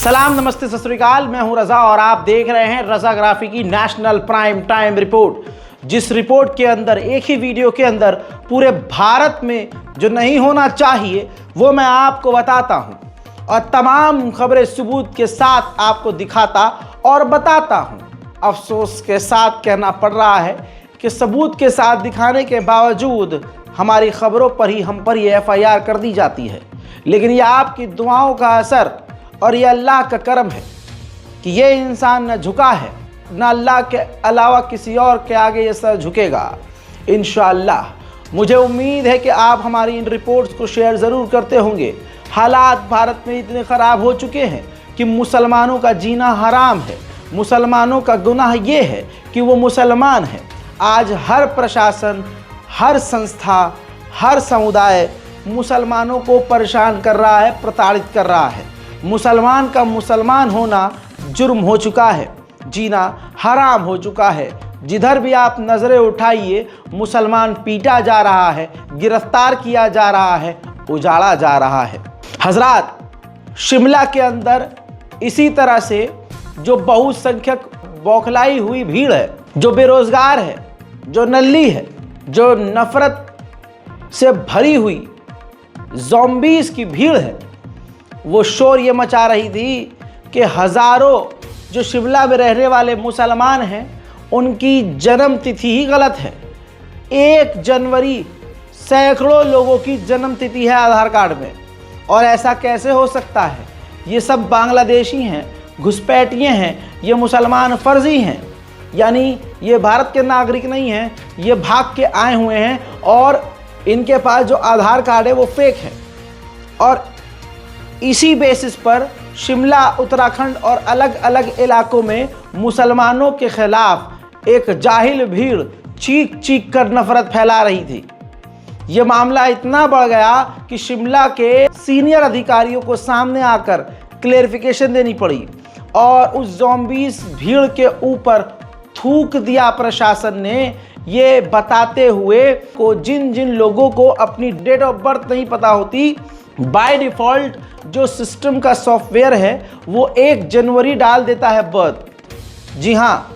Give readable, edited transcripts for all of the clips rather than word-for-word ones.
सलाम, नमस्ते, सत श्री अकाल। मैं हूं रजा और आप देख रहे हैं रजाग्राफी की नेशनल प्राइम टाइम रिपोर्ट, जिस रिपोर्ट के अंदर एक ही वीडियो के अंदर पूरे भारत में जो नहीं होना चाहिए वो मैं आपको बताता हूं और तमाम खबरें सबूत के साथ आपको दिखाता और बताता हूं। अफसोस के साथ कहना पड़ रहा है कि सबूत के साथ दिखाने के बावजूद हमारी खबरों पर ही हम पर ये FIR कर दी जाती है। लेकिन ये आपकी दुआओं का असर और ये अल्लाह का करम है कि ये इंसान न झुका है, न अल्लाह के अलावा किसी और के आगे ये सर झुकेगा इंशाअल्लाह। मुझे उम्मीद है कि आप हमारी इन रिपोर्ट्स को शेयर ज़रूर करते होंगे। हालात भारत में इतने ख़राब हो चुके हैं कि मुसलमानों का जीना हराम है। मुसलमानों का गुनाह ये है कि वो मुसलमान है। आज हर प्रशासन, हर संस्था, हर समुदाय मुसलमानों को परेशान कर रहा है, प्रताड़ित कर रहा है। मुसलमान का मुसलमान होना जुर्म हो चुका है, जीना हराम हो चुका है। जिधर भी आप नज़रें उठाइए मुसलमान पीटा जा रहा है, गिरफ्तार किया जा रहा है, उजाड़ा जा रहा है। हजरात, शिमला के अंदर इसी तरह से जो बहुसंख्यक बौखलाई हुई भीड़ है, जो बेरोजगार है, जो नल्ली है, जो नफरत से भरी हुई ज़ॉम्बीज़ की भीड़ है, वो शोर ये मचा रही थी कि हज़ारों जो शिमला में रहने वाले मुसलमान हैं उनकी जन्म तिथि ही गलत है। 1 जनवरी सैकड़ों लोगों की जन्म तिथि है आधार कार्ड में, और ऐसा कैसे हो सकता है? ये सब बांग्लादेशी हैं, घुसपैठिए हैं, ये मुसलमान फर्जी हैं, यानी ये भारत के नागरिक नहीं हैं, ये भाग के आए हुए हैं और इनके पास जो आधार कार्ड है वो फेक है। और इसी बेसिस पर शिमला, उत्तराखंड और अलग अलग इलाकों में मुसलमानों के खिलाफ एक जाहिल भीड़ चीख चीख कर नफरत फैला रही थी। ये मामला इतना बढ़ गया कि शिमला के सीनियर अधिकारियों को सामने आकर क्लेरिफिकेशन देनी पड़ी और उस ज़ॉम्बीज़ भीड़ के ऊपर थूक दिया प्रशासन ने, ये बताते हुए को जिन जिन लोगों को अपनी डेट ऑफ बर्थ नहीं पता होती, बाय डिफ़ॉल्ट जो सिस्टम का सॉफ्टवेयर है वो 1 जनवरी डाल देता है बर्थ। जी हाँ,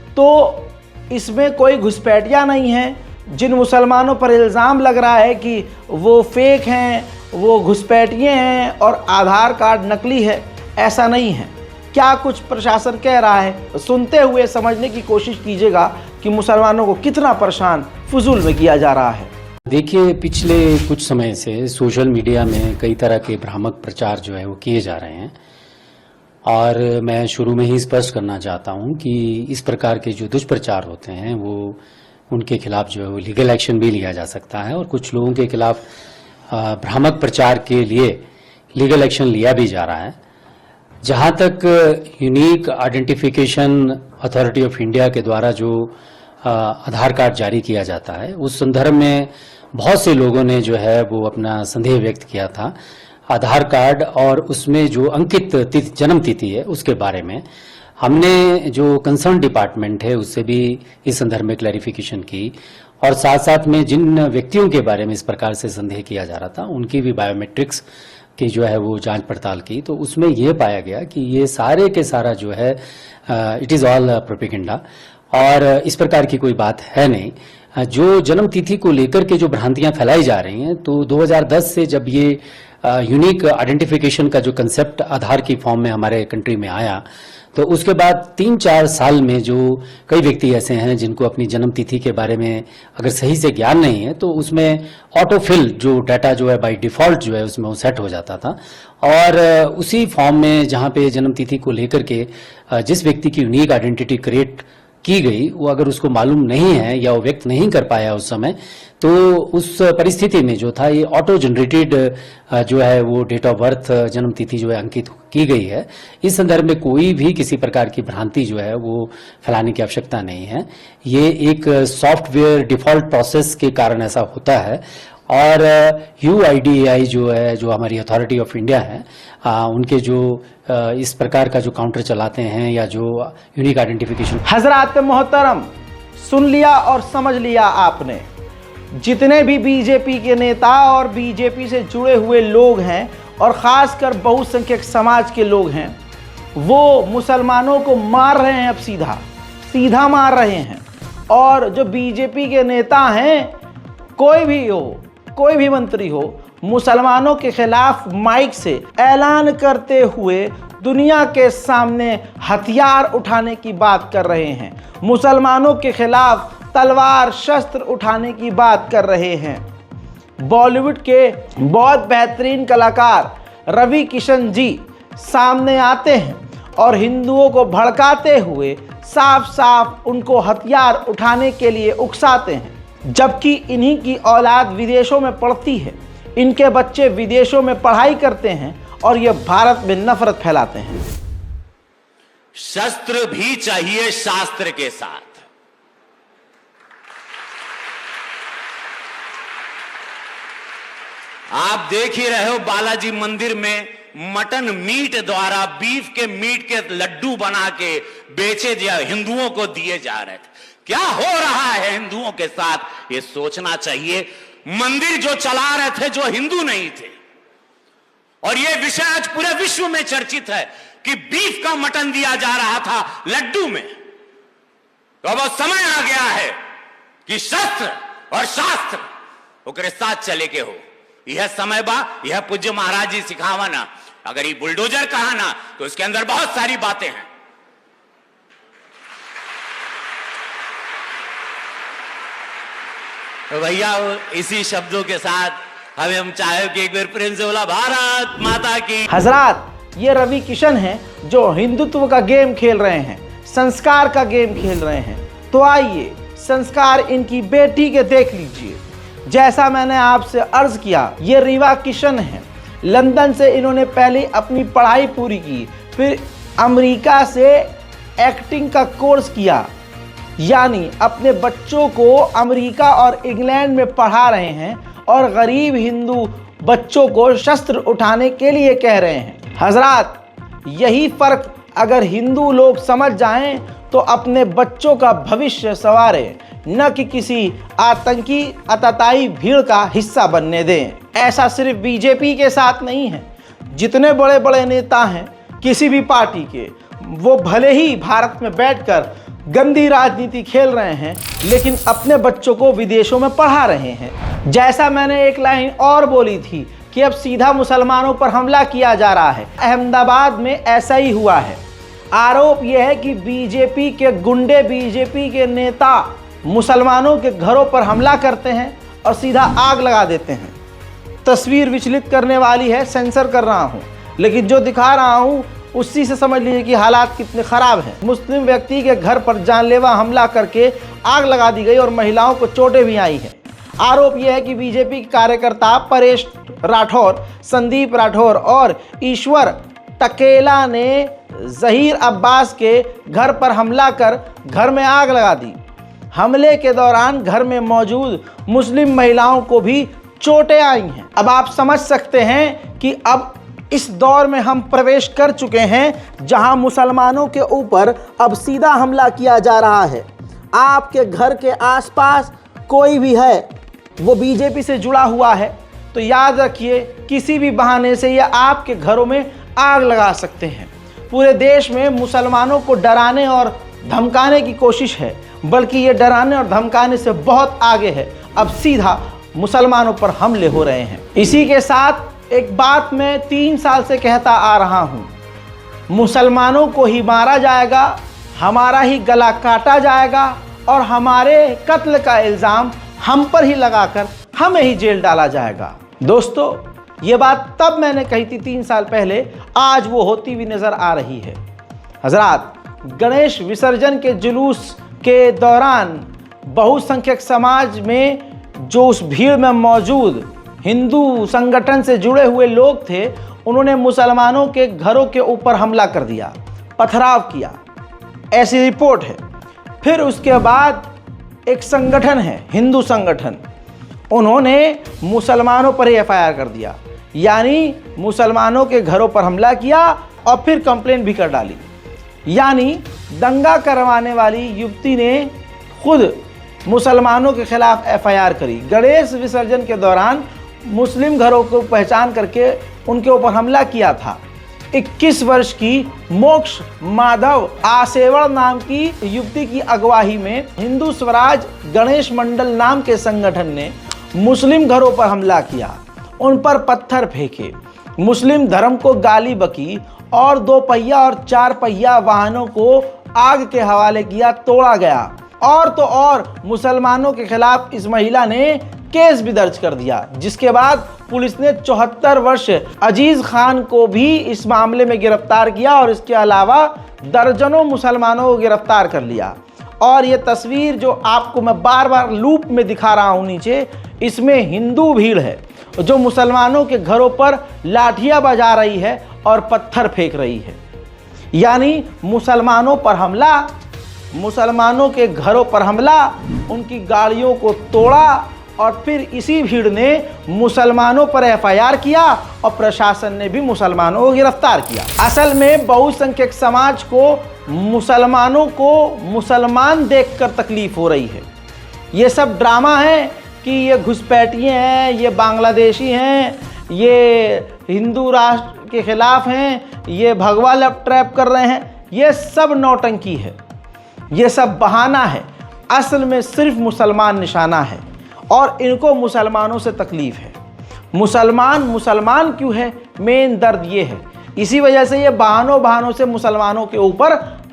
तो इसमें कोई घुसपैठिया नहीं है। जिन मुसलमानों पर इल्ज़ाम लग रहा है कि वो फेक हैं, वो घुसपैठिए हैं और आधार कार्ड नकली है, ऐसा नहीं है। क्या कुछ प्रशासन कह रहा है सुनते हुए समझने की कोशिश कीजिएगा कि मुसलमानों को कितना परेशान फजूल में किया जा रहा है। देखिए, पिछले कुछ समय से सोशल मीडिया में कई तरह के भ्रामक प्रचार जो है वो किए जा रहे हैं, और मैं शुरू में ही स्पष्ट करना चाहता हूं कि इस प्रकार के जो दुष्प्रचार होते हैं वो उनके खिलाफ जो है वो लीगल एक्शन भी लिया जा सकता है, और कुछ लोगों के खिलाफ भ्रामक प्रचार के लिए लीगल एक्शन लिया भी जा रहा है। जहां तक unique identification authority of India के द्वारा जो आधार कार्ड जारी किया जाता है, उस संदर्भ में बहुत से लोगों ने जो है वो अपना संदेह व्यक्त किया था आधार कार्ड और उसमें जो अंकित जन्म तिथि है उसके बारे में। हमने जो कंसर्न डिपार्टमेंट है उससे भी इस संदर्भ में क्लैरिफिकेशन की, और साथ साथ में जिन व्यक्तियों के बारे में इस प्रकार से संदेह किया जा रहा था उनकी भी बायोमेट्रिक्स की जो है वो जांच पड़ताल की, तो उसमें यह पाया गया कि ये सारे के सारा जो है इट इज़ ऑल प्रोपेगेंडा, और इस प्रकार की कोई बात है नहीं। जो जन्म तिथि को लेकर के जो भ्रांतियां फैलाई जा रही हैं, तो 2010 से जब ये यूनिक आइडेंटिफिकेशन का जो कंसेप्ट आधार की फॉर्म में हमारे कंट्री में आया, तो उसके बाद 3-4 साल में जो कई व्यक्ति ऐसे हैं जिनको अपनी जन्म तिथि के बारे में अगर सही से ज्ञान नहीं है, तो उसमें ऑटोफिल जो डाटा जो है बाय डिफॉल्ट जो है उसमें वो सेट हो जाता था, और उसी फॉर्म में जहां पे जन्म तिथि को लेकर के जिस व्यक्ति की यूनिक आइडेंटिटी क्रिएट की गई वो अगर उसको मालूम नहीं है या वो व्यक्त नहीं कर पाया उस समय, तो उस परिस्थिति में जो था ये ऑटो जनरेटेड जो है वो डेट ऑफ बर्थ जन्म तिथि जो है अंकित की गई है। इस संदर्भ में कोई भी किसी प्रकार की भ्रांति जो है वो फैलाने की आवश्यकता नहीं है। ये एक सॉफ्टवेयर डिफॉल्ट प्रोसेस के कारण ऐसा होता है, और UIDAI जो है, जो हमारी अथॉरिटी ऑफ इंडिया है, उनके जो इस प्रकार का जो काउंटर चलाते हैं या जो यूनिक आइडेंटिफिकेशन। हजरात मोहतरम, सुन लिया और समझ लिया आपने। जितने भी बीजेपी के नेता और बीजेपी से जुड़े हुए लोग हैं और ख़ासकर बहुसंख्यक समाज के लोग हैं, वो मुसलमानों को मार रहे हैं, अब सीधा मार रहे हैं। और जो बीजेपी के नेता हैं, कोई भी मंत्री हो, मुसलमानों के खिलाफ माइक से ऐलान करते हुए दुनिया के सामने हथियार उठाने की बात कर रहे हैं, मुसलमानों के खिलाफ तलवार शस्त्र उठाने की बात कर रहे हैं। बॉलीवुड के बहुत बेहतरीन कलाकार रवि किशन जी सामने आते हैं और हिंदुओं को भड़काते हुए साफ साफ उनको हथियार उठाने के लिए उकसाते हैं, जबकि इन्हीं की औलाद विदेशों में पढ़ती है, इनके बच्चे विदेशों में पढ़ाई करते हैं और ये भारत में नफरत फैलाते हैं। शस्त्र भी चाहिए शास्त्र के साथ। आप देख ही रहे हो, बालाजी मंदिर में मटन मीट द्वारा बीफ के मीट के लड्डू बना के बेचे हिंदुओं को दिए जा रहे थे। क्या हो रहा है हिंदुओं के साथ, ये सोचना चाहिए। मंदिर जो चला रहे थे जो हिंदू नहीं थे, और यह विषय आज पूरे विश्व में चर्चित है कि बीफ का मटन दिया जा रहा था लड्डू में। तो अब समय आ गया है कि शस्त्र और शास्त्र ओकरे साथ चले के हो। यह समय बा, यह पूज्य महाराज जी सिखावा ना। अगर ये बुलडोजर कहा ना तो इसके अंदर बहुत सारी बातें हैं। तो भैया इसी शब्दों के साथ हम चाहे कि एक बार प्रेम से बोला भारत माता की। हजरात, ये रवि किशन हैं जो हिंदुत्व का गेम खेल रहे हैं, संस्कार का गेम खेल रहे हैं। तो आइए संस्कार इनकी बेटी के देख लीजिए। जैसा मैंने आपसे अर्ज किया, ये रीवा किशन हैं। लंदन से इन्होंने पहले अपनी पढ़ाई पूरी की, फिर अमेरिका से एक्टिंग का कोर्स किया, यानी अपने बच्चों को अमेरिका और इंग्लैंड में पढ़ा रहे हैं और गरीब हिंदू बच्चों को शस्त्र उठाने के लिए कह रहे हैं। हजरात, यही फर्क अगर हिंदू लोग समझ जाएं तो अपने बच्चों का भविष्य संवारें, न कि किसी आतंकी आतताई भीड़ का हिस्सा बनने दें। ऐसा सिर्फ बीजेपी के साथ नहीं है, जितने बड़े बड़े नेता हैं किसी भी पार्टी के, वो भले ही भारत में बैठकर गंदी राजनीति खेल रहे हैं, लेकिन अपने बच्चों को विदेशों में पढ़ा रहे हैं। जैसा मैंने एक लाइन और बोली थी कि अब सीधा मुसलमानों पर हमला किया जा रहा है। अहमदाबाद में ऐसा ही हुआ है। आरोप यह है कि बीजेपी के गुंडे, बीजेपी के नेता मुसलमानों के घरों पर हमला करते हैं और सीधा आग लगा देते हैं। तस्वीर विचलित करने वाली है, सेंसर कर रहा हूं, लेकिन जो दिखा रहा हूं उसी से समझ लीजिए कि हालात कितने ख़राब हैं। मुस्लिम व्यक्ति के घर पर जानलेवा हमला करके आग लगा दी गई और महिलाओं को चोटें भी आई हैं। आरोप यह है कि बीजेपी के कार्यकर्ता परेश राठौर, संदीप राठौर और ईश्वर टकेला ने जहीर अब्बास के घर पर हमला कर घर में आग लगा दी। हमले के दौरान घर में मौजूद मुस्लिम महिलाओं को भी चोटें आई हैं। अब आप समझ सकते हैं कि अब इस दौर में हम प्रवेश कर चुके हैं जहां मुसलमानों के ऊपर अब सीधा हमला किया जा रहा है। आपके घर के आसपास कोई भी है वो बीजेपी से जुड़ा हुआ है तो याद रखिए, किसी भी बहाने से ये आपके घरों में आग लगा सकते हैं। पूरे देश में मुसलमानों को डराने और धमकाने की कोशिश है, बल्कि ये डराने और धमकाने से बहुत आगे है। अब सीधा मुसलमानों पर हमले हो रहे हैं। इसी के साथ एक बात मैं 3 साल से कहता आ रहा हूँ, मुसलमानों को ही मारा जाएगा, हमारा ही गला काटा जाएगा और हमारे कत्ल का इल्ज़ाम हम पर ही लगाकर हमें ही जेल डाला जाएगा। दोस्तों, ये बात तब मैंने कही थी 3 साल पहले, आज वो होती हुई नज़र आ रही है। हजरात, गणेश विसर्जन के जुलूस के दौरान बहुसंख्यक समाज में जो उस भीड़ में मौजूद हिंदू संगठन से जुड़े हुए लोग थे, उन्होंने मुसलमानों के घरों के ऊपर हमला कर दिया, पथराव किया, ऐसी रिपोर्ट है। फिर उसके बाद एक संगठन है, हिंदू संगठन, उन्होंने मुसलमानों पर ही एफआईआर कर दिया, यानी मुसलमानों के घरों पर हमला किया और फिर कंप्लेंट भी कर डाली। यानी दंगा करवाने वाली युवती ने खुद मुसलमानों के खिलाफ एफआईआर करी। गणेश विसर्जन के दौरान मुस्लिम घरों को पहचान करके उनके ऊपर हमला किया था। 21 वर्ष की मोक्ष माधव आसेवड़ नाम की युवती की अगुवाई में हिंदू स्वराज गणेश मंडल नाम के संगठन ने मुस्लिम घरों पर हमला किया, उन पर पत्थर फेंके, मुस्लिम धर्म को गाली बकी और 2 पहिया और 4 पहिया वाहनों को आग के हवाले किया, तोड़ा गया। और तो और मुसलमानों के खिलाफ इस महिला ने केस भी दर्ज कर दिया, जिसके बाद पुलिस ने 74 वर्ष अजीज खान को भी इस मामले में गिरफ्तार किया और इसके अलावा दर्जनों मुसलमानों को गिरफ्तार कर लिया। और ये तस्वीर जो आपको मैं बार बार लूप में दिखा रहा हूँ नीचे, इसमें हिंदू भीड़ है जो मुसलमानों के घरों पर लाठियां बजा रही है और पत्थर फेंक रही है। यानी मुसलमानों पर हमला, मुसलमानों के घरों पर हमला, उनकी गाड़ियों को तोड़ा और फिर इसी भीड़ ने मुसलमानों पर एफआईआर किया और प्रशासन ने भी मुसलमानों को गिरफ्तार किया। असल में बहुसंख्यक समाज को मुसलमानों को मुसलमान देखकर तकलीफ हो रही है। ये सब ड्रामा है कि ये घुसपैठिए हैं, ये बांग्लादेशी हैं, ये हिंदू राष्ट्र के खिलाफ हैं, ये भगवा लैप ट्रैप कर रहे हैं, ये सब नौटंकी है, ये सब बहाना है। असल में सिर्फ मुसलमान निशाना है और इनको मुसलमानों से तकलीफ है। मुसलमान क्यों है, मेन दर्द ये है। इसी वजह से ये बहानों से मुसलमानों के ऊपर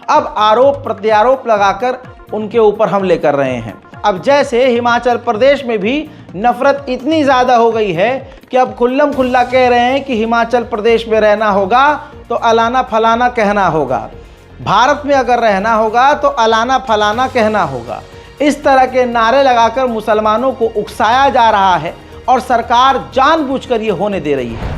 अब आरोप प्रत्यारोप लगाकर उनके ऊपर हमले कर रहे हैं। अब जैसे हिमाचल प्रदेश में भी नफरत इतनी ज़्यादा हो गई है कि अब खुल्लम खुल्ला कह रहे हैं कि हिमाचल प्रदेश में रहना होगा तो अलाना फलाना कहना होगा, भारत में अगर रहना होगा तो अलाना फलाना कहना होगा। इस तरह के नारे लगाकर मुसलमानों को उकसाया जा रहा है और सरकार जानबूझकर ये होने दे रही है।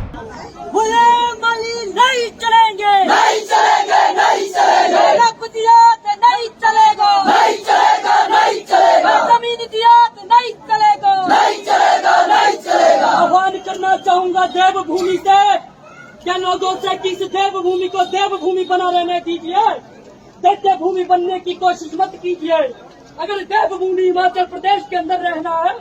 नहीं चलेंगे, नहीं चलेंगे, नहीं चलेंगे, दिया तो नहीं चलेगा, नहीं चलेगा, नहीं चलेगा, जमीन दिया तो नहीं चलेगा, नहीं चलेगा, नहीं चलेगा। आह्वान करना चाहूंगा देवभूमि से, क्या लोगों से कि इस देवभूमि को देवभूमि बना रहने दीजिए, देवभूमि बनने की कोशिश मत कीजिए। अगर देवभूमि हिमाचल प्रदेश के अंदर रहना है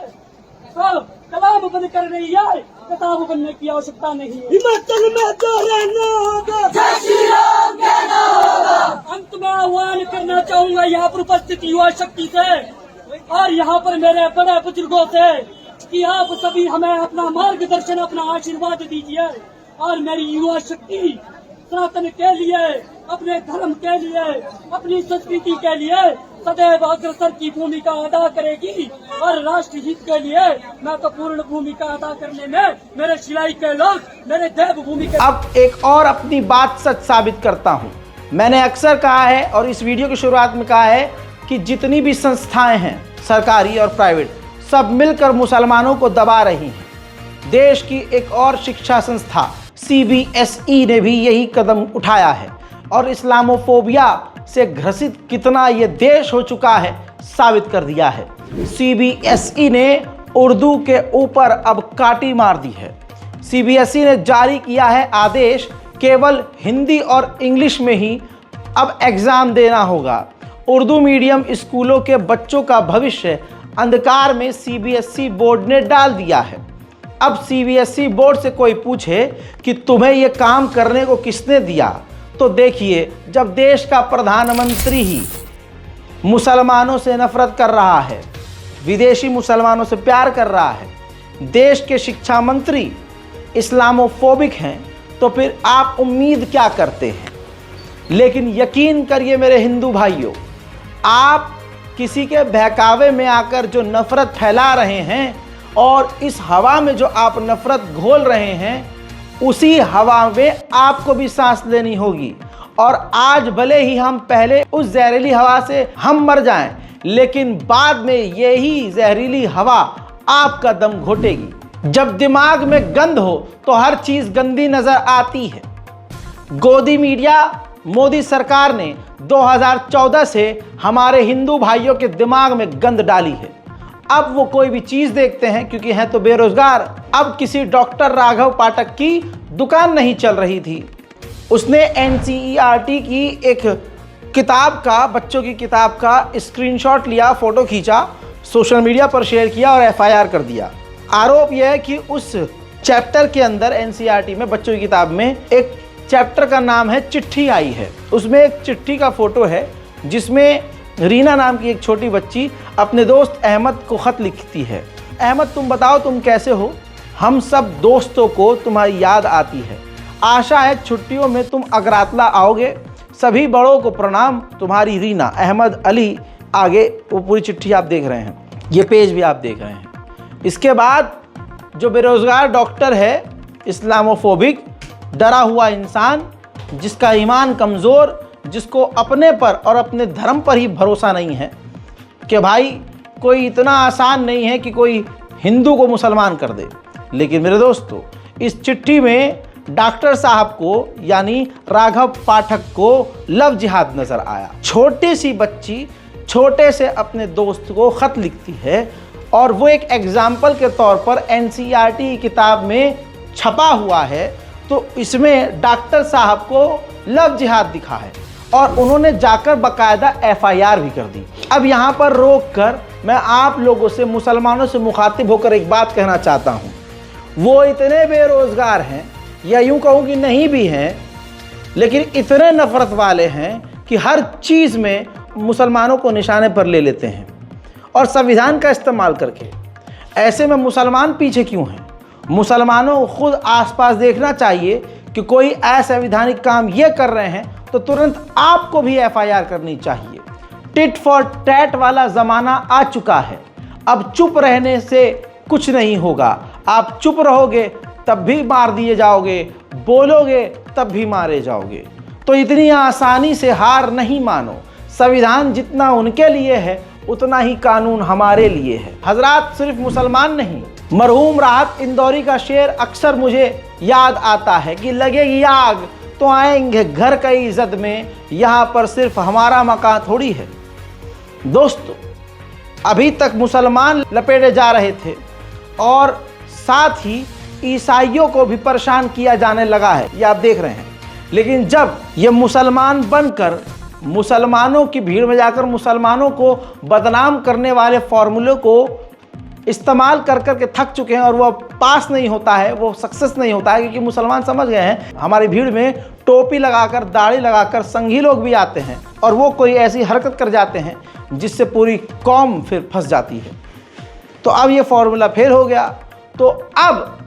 तो कलाम बंद कर रही है, किताब बनने की आवश्यकता नहीं है। हिमाचल में तो रहना होगा, जय श्री राम कहना होगा। अंत में आह्वान करना चाहूंगा यहाँ पर उपस्थित युवा शक्ति से और यहाँ पर मेरे बड़े बुजुर्गों से कि आप सभी हमें अपना मार्गदर्शन, अपना आशीर्वाद दीजिए और मेरी युवा शक्ति सनातन के लिए, अपने धर्म के लिए, अपनी संस्कृति के लिए सदैव अग्रसर की भूमिका अदा करेगी और राष्ट्र हित के लिए मैं तो पूर्ण भूमिका अदा करने में मेरे शिलाई के लोग, मेरे देवभूमि के। अब एक और अपनी बात सच साबित करता हूं। मैंने अक्सर कहा है और इस वीडियो की शुरुआत में कहा है कि जितनी भी संस्थाएं हैं सरकारी और प्राइवेट, सब मिलकर मुसलमानों को दबा रही हैं। देश की एक और शिक्षा संस्था CBSE ने भी यही कदम उठाया है और इस्लामोफोबिया से ग्रसित कितना ये देश हो चुका है साबित कर दिया है। CBSE ने उर्दू के ऊपर अब काटी मार दी है। CBSE ने जारी किया है आदेश, केवल हिंदी और इंग्लिश में ही अब एग्ज़ाम देना होगा। उर्दू मीडियम स्कूलों के बच्चों का भविष्य अंधकार में CBSE बोर्ड ने डाल दिया है। अब CBSE बोर्ड से कोई पूछे कि तुम्हें ये काम करने को किसने दिया, तो देखिए, जब देश का प्रधानमंत्री ही मुसलमानों से नफरत कर रहा है, विदेशी मुसलमानों से प्यार कर रहा है, देश के शिक्षा मंत्री इस्लामोफोबिक हैं, तो फिर आप उम्मीद क्या करते हैं। लेकिन यकीन करिए मेरे हिंदू भाइयों, आप किसी के बहकावे में आकर जो नफरत फैला रहे हैं और इस हवा में जो आप नफरत घोल रहे हैं, उसी हवा में आपको भी सांस लेनी होगी। और आज भले ही हम पहले उस जहरीली हवा से हम मर जाएं, लेकिन बाद में यही जहरीली हवा आपका दम घोटेगी। जब दिमाग में गंद हो तो हर चीज़ गंदी नज़र आती है। गोदी मीडिया मोदी सरकार ने 2014 से हमारे हिंदू भाइयों के दिमाग में गंद डाली है। अब वो कोई भी चीज़ देखते हैं क्योंकि हैं तो बेरोजगार। अब किसी डॉक्टर राघव पाठक की दुकान नहीं चल रही थी, उसने NCERT की एक किताब का, बच्चों की किताब का स्क्रीनशॉट लिया, फ़ोटो खींचा, सोशल मीडिया पर शेयर किया और FIR कर दिया। आरोप यह है कि उस चैप्टर के अंदर NCERT में, बच्चों की किताब में, एक चैप्टर का नाम है चिट्ठी आई है। उसमें एक चिट्ठी का फोटो है जिसमें रीना नाम की एक छोटी बच्ची अपने दोस्त अहमद को ख़त लिखती है। अहमद, तुम बताओ तुम कैसे हो? हम सब दोस्तों को तुम्हारी याद आती है। आशा है छुट्टियों में तुम अगरातला आओगे। सभी बड़ों को प्रणाम, तुम्हारी रीना। अहमद अली। आगे वो पूरी चिट्ठी आप देख रहे हैं, ये पेज भी आप देख रहे हैं। इसके बाद जो बेरोज़गार डॉक्टर है, इस्लामोफोबिक, डरा हुआ इंसान, जिसका ईमान कमज़ोर, जिसको अपने पर और अपने धर्म पर ही भरोसा नहीं है कि भाई कोई इतना आसान नहीं है कि कोई हिंदू को मुसलमान कर दे। लेकिन मेरे दोस्तों, इस चिट्ठी में डॉक्टर साहब को यानी राघव पाठक को लव जिहाद नज़र आया। छोटी सी बच्ची छोटे से अपने दोस्त को ख़त लिखती है और वो एक एग्जाम्पल के तौर पर NCERT की किताब में छपा हुआ है। तो इसमें डॉक्टर साहब को लव जिहाद दिखा है और उन्होंने जाकर बाकायदा FIR भी कर दी। अब यहाँ पर रोक कर मैं आप लोगों से, मुसलमानों से मुखातिब होकर एक बात कहना चाहता हूँ। वो इतने बेरोज़गार हैं, या यूँ कहूँ कि नहीं भी हैं, लेकिन इतने नफ़रत वाले हैं कि हर चीज़ में मुसलमानों को निशाने पर ले लेते हैं और संविधान का इस्तेमाल करके। ऐसे में मुसलमान पीछे क्यों हैं? मुसलमानों को खुद आसपास देखना चाहिए कि कोई असंवैधानिक काम ये कर रहे हैं तो तुरंत आपको भी FIR करनी चाहिए। टिट फॉर टैट वाला ज़माना आ चुका है। अब चुप रहने से कुछ नहीं होगा। आप चुप रहोगे तब भी मार दिए जाओगे, बोलोगे तब भी मारे जाओगे। तो इतनी आसानी से हार नहीं मानो। संविधान जितना उनके लिए है उतना ही कानून हमारे लिए है। हजरात, सिर्फ मुसलमान नहीं, मरहूम राहत इंदौरी का शेर अक्सर मुझे याद आता है कि लगेगी आग तो आएंगे घर कई इज्जत में, यहाँ पर सिर्फ हमारा मकान थोड़ी है। दोस्तों, अभी तक मुसलमान लपेटे जा रहे थे और साथ ही ईसाइयों को भी परेशान किया जाने लगा है, ये आप देख रहे हैं। लेकिन जब ये मुसलमान बनकर मुसलमानों की भीड़ में जाकर मुसलमानों को बदनाम करने वाले फॉर्मूले को इस्तेमाल कर कर के थक चुके हैं और वो पास नहीं होता है, वो सक्सेस नहीं होता है, क्योंकि मुसलमान समझ गए हैं हमारी भीड़ में टोपी लगाकर, दाढ़ी लगाकर संघी लोग भी आते हैं और वो कोई ऐसी हरकत कर जाते हैं जिससे पूरी कौम फिर फंस जाती है। तो अब ये फॉर्मूला फेल हो गया। तो अब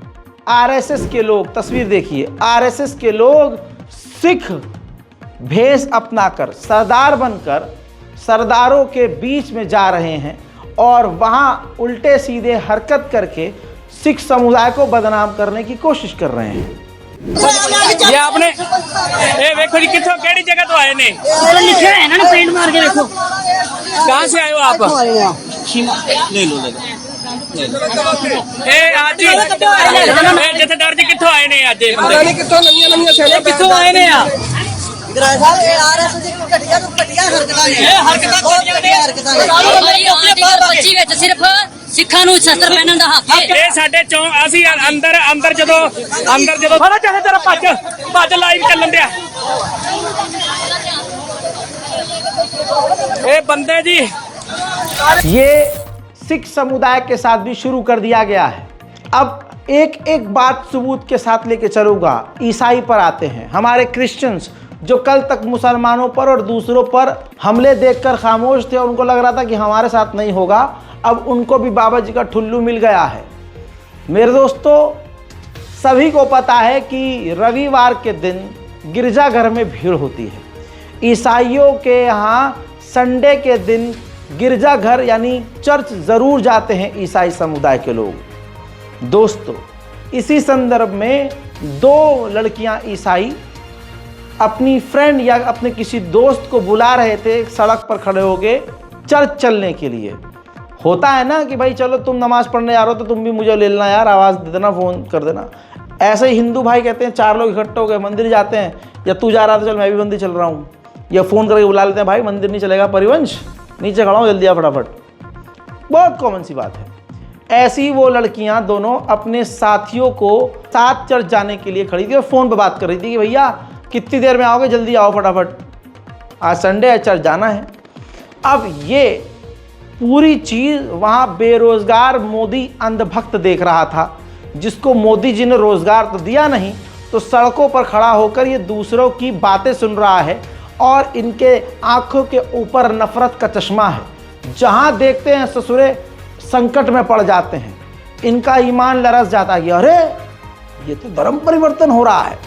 RSS के लोग, तस्वीर देखिए, RSS के लोग सिख भेष अपनाकर, सरदार बनकर सरदारों के बीच में जा रहे हैं और वहाँ उल्टे सीधे हरकत करके सिख समुदाय को बदनाम करने की कोशिश कर रहे हैं। ये आपने ए देखो जी, कितों केड़ी जगह तो आए ने? लिखे है ना, प्रिंट मार के देखो। कहाँ से आए हो आप? ले लो ए आज जी जथेदार जी कितों आए ने? आज कितों नवियां नवियां सेना कितों आए ने? सिर्फ सिੱਖਾਂ ਨੂੰ ਸ਼ਸਤਰ ਪਹਿਨਣ ਦਾ ਹੱਕ ਹੈ। ਇਹ ਸਾਡੇ ਚੋਂ ਅਸੀਂ ਅੰਦਰ ਜਦੋਂ ਫੜਾ ਚਾਹੇ ਤੇਰਾ ਭੱਜ ਲਾਈਵ ਚੱਲਣ ਦਿਆ। ਇਹ ਬੰਦੇ जी ये सिख समुदाय के साथ भी शुरू कर दिया गया है। अब एक एक बात सबूत के साथ लेके चलूँगा। ईसाई पर आते हैं, हमारे क्रिश्चियंस जो कल तक मुसलमानों पर और दूसरों पर हमले देखकर खामोश थे और उनको लग रहा था कि हमारे साथ नहीं होगा, अब उनको भी बाबा जी का ठुल्लू मिल गया है। मेरे दोस्तों, सभी को पता है कि रविवार के दिन गिरजाघर में भीड़ होती है। ईसाइयों के यहाँ संडे के दिन गिरजाघर यानी चर्च ज़रूर जाते हैं ईसाई समुदाय के लोग। दोस्तों, इसी संदर्भ में दो लड़कियां ईसाई अपनी फ्रेंड या अपने किसी दोस्त को बुला रहे थे सड़क पर खड़े होके चर्च चलने के लिए। होता है ना कि भाई चलो तुम नमाज़ पढ़ने जा रहे हो तो तुम भी मुझे ले लेना यार, आवाज़ दे देना, फ़ोन कर देना। ऐसे ही हिंदू भाई कहते हैं, चार लोग इकट्ठे हो गए मंदिर जाते हैं, या तू जा रहा था चल मैं भी मंदिर चल रहा हूँ, या फ़ोन करके बुला लेते हैं, भाई मंदिर नहीं चलेगा परिवंश, नीचे खड़ा हूँ जल्दी आ फटाफट। बहुत कॉमन सी बात है। ऐसी वो लड़कियां दोनों अपने साथियों को साथ चर्च जाने के लिए खड़ी थी और फ़ोन पर बात कर रही थी कि भैया कितनी देर में आओगे, जल्दी आओ फटाफट, आज संडे है, चर्च जाना है। अब ये पूरी चीज़ वहाँ बेरोज़गार मोदी अंधभक्त देख रहा था, जिसको मोदी जी ने रोज़गार तो दिया नहीं, तो सड़कों पर खड़ा होकर ये दूसरों की बातें सुन रहा है और इनके आंखों के ऊपर नफरत का चश्मा है। जहां देखते हैं ससुरे संकट में पड़ जाते हैं, इनका ईमान लरस जाता है कि अरे ये तो धर्म परिवर्तन हो रहा है।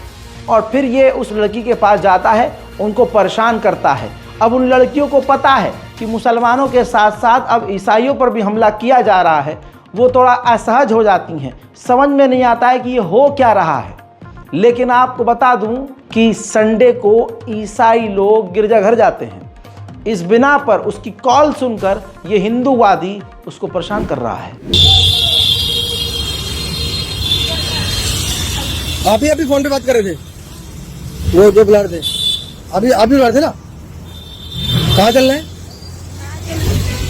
और फिर ये उस लड़की के पास जाता है, उनको परेशान करता है। अब उन लड़कियों को पता है कि मुसलमानों के साथ साथ अब ईसाइयों पर भी हमला किया जा रहा है। वो थोड़ा असहज हो जाती हैं, समझ में नहीं आता है कि ये हो क्या रहा है। लेकिन आपको बता दूं कि संडे को ईसाई लोग गिरजाघर जाते हैं। इस बिना पर उसकी कॉल सुनकर ये हिंदूवादी उसको परेशान कर रहा है। आप ही अभी फोन पे बात कर रहे थे, वो जो बुला रहे थे अभी बुला रहे थे ना, कहाँ चल रहे हैं?